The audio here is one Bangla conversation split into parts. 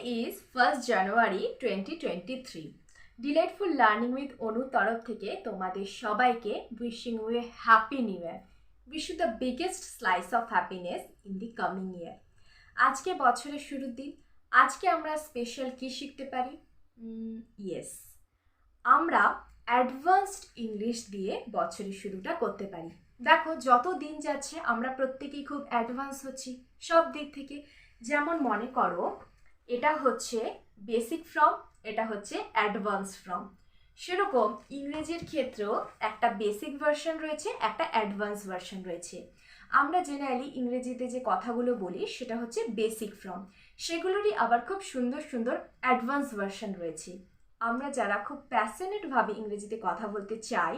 is 1st January 2023. Delightful Learning with Anu তরফ থেকে তোমাদের সবাইকে wishing you a happy new year. Wish you the biggest slice of happiness in the coming year. আজকে বছরের শুরুর দিন। আজকে আমরা স্পেশাল কি শিখতে পারি? ইয়েস, আমরা অ্যাডভান্সড ইংলিশ দিয়ে বছরের শুরুটা করতে পারি। দেখো, যত দিন যাচ্ছে আমরা প্রত্যেকেই খুব অ্যাডভান্স হচ্ছি সব দিক থেকে। যেমন মনে করো, এটা হচ্ছে বেসিক ফর্ম, এটা হচ্ছে অ্যাডভান্স ফর্ম। সেরকম ইংরেজির ক্ষেত্রেও একটা বেসিক ভার্সন রয়েছে, একটা অ্যাডভান্স ভার্সন রয়েছে। আমরা জেনারেলি ইংরেজিতে যে কথাগুলো বলি সেটা হচ্ছে বেসিক ফর্ম, সেগুলোরই আবার খুব সুন্দর সুন্দর অ্যাডভান্স ভার্সন রয়েছে। আমরা যারা খুব প্যাশনেটভাবে ইংরেজিতে কথা বলতে চাই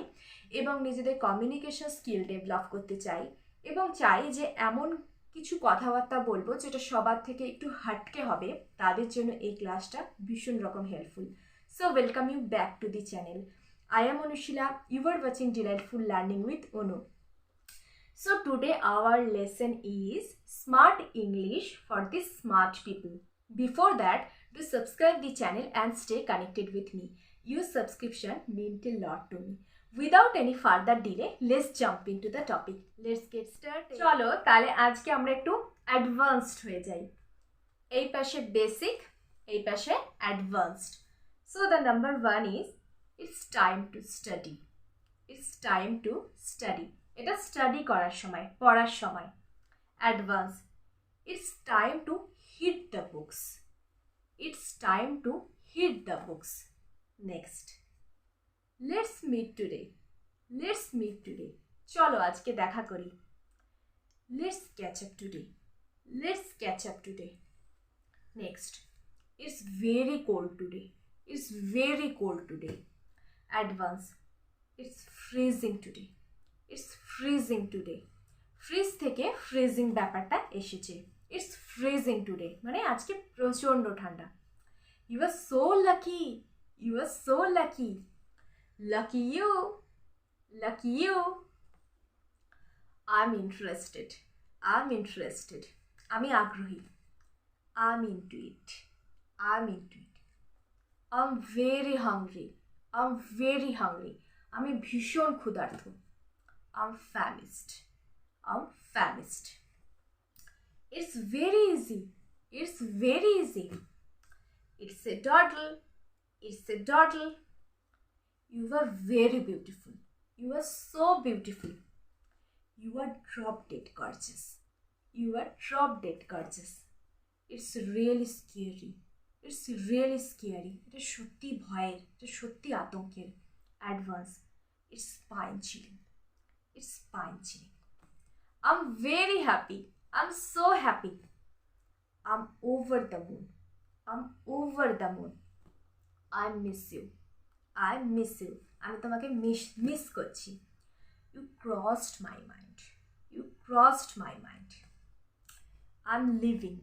এবং নিজেদের কমিউনিকেশন স্কিল ডেভেলপ করতে চাই এবং চাই যে এমন কিছু কথাবার্তা বলবো যেটা সবার থেকে একটু হাটকে হবে, তাদের জন্য এই ক্লাসটা ভীষণ রকম helpful. So welcome you back to the channel. I am Anushila, you are watching delightful learning with Anu. So today our lesson is Smart English for the Smart People. Before that, do subscribe the channel and stay connected with me. Your subscription means a lot to me. Without any further delay, let's jump into the topic. Let's get started. চলো তাহলে আজকে আমরা একটু অ্যাডভান্সড হয়ে যাই। এই পাশে বেসিক, এই পাশে advanced. So the number 1 is it's time to study. It's time to study. এটা স্টাডি করার সময়, পড়ার সময়। Advance, it's time to hit the books. It's time to hit the books. Next, let's meet today. Let's meet today, চলো আজকে দেখা করি। Let's catch up today. Let's catch up today. Next, it's very cold today. It's very cold today. Advance, it's freezing today. It's freezing today. Freeze থেকে ফ্রিজিং ব্যাপারটা এসেছে। ইটস ফ্রিজিং টুডে মানে আজকে প্রচণ্ড ঠান্ডা। You are so lucky. You are so lucky. Lucky you. Lucky you. I am interested. I am interested, আমি আগ্রহী। I am into it. I am into it. I am very hungry. I am very hungry, আমি ভীষণ ক্ষুধার্ত। I'm famished. I'm famished. It's very easy. It's very easy. It's a dawdle. It's a dawdle. You are very beautiful. You are so beautiful. You are drop dead gorgeous. You are drop dead gorgeous. It's really scary. It's really scary. এটা সত্যি ভয়ের, এটা সত্যি আতঙ্কের। Advance. It's spine chilling. It's spine chilling. I'm very happy. I'm so happy. I'm over the moon. I'm over the moon. I miss you. I miss you. আমি তোমাকে মিস করছি। You crossed my mind. You crossed my mind. I'm leaving.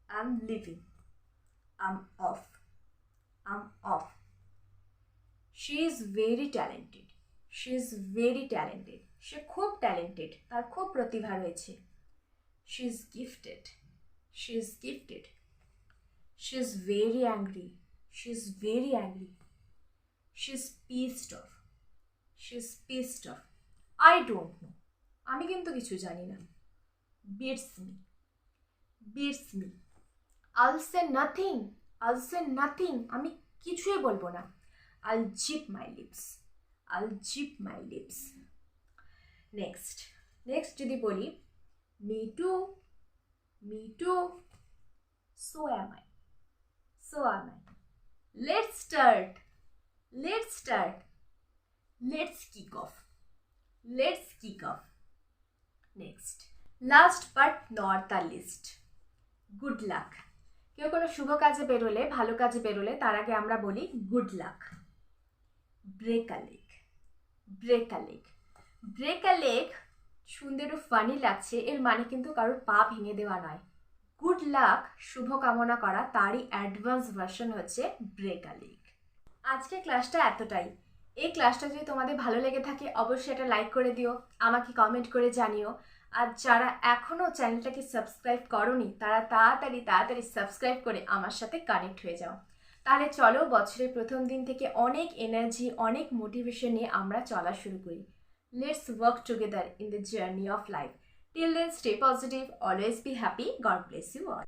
I'm leaving. I'm off. I'm off. She is very talented. She is very talented. সে খুব ট্যালেন্টেড, তার খুব প্রতিভা রয়েছে। She is gifted. She is gifted. She is very angry. She is very angry. She is pissed off. She is pissed off. I don't know, আমি কিন্তু কিছু জানি না। Beats me. Beats me. I'll say nothing. I'll say nothing, আমি কিছুই বলবো না। I'll zip my lips. I'll zip my lips. Next, next যদি বলি, me too. Me too. So am I. So am I. Let's start. Let's start. Let's kick off. Let's kick off. Next, last but not the list, good luck. কেউ কোনো শুভ কাজে বেরোলে, ভালো কাজে বেরোলে তার আগে আমরা বলি গুড লাক। ব্রেক আ লেগ। ব্রেক আ লেগ। ব্রেক আ লেগ শুনতে একটু ফানি লাগছে, এর মানে কিন্তু কারোর পা ভেঙে দেওয়া নয়। গুড লাক, শুভ কামনা করা, তারই অ্যাডভান্স ভার্সন হচ্ছে ব্রেক আ লেগ। আজকে ক্লাসটা এতটাই। এই ক্লাসটা যদি তোমাদের ভালো লেগে থাকে অবশ্যই একটা লাইক করে দিও, আমাকে কমেন্ট করে জানিও। আর যারা এখনও চ্যানেলটাকে সাবস্ক্রাইব করোনি তারা তাড়াতাড়ি সাবস্ক্রাইব করে আমার সাথে কানেক্ট হয়ে যাও। তাহলে চলো বছরের প্রথম দিন থেকে অনেক এনার্জি, অনেক মোটিভেশন নিয়ে আমরা চলা শুরু করি। Let's work together in the journey of life. Till then, stay positive, always be happy, God bless you all.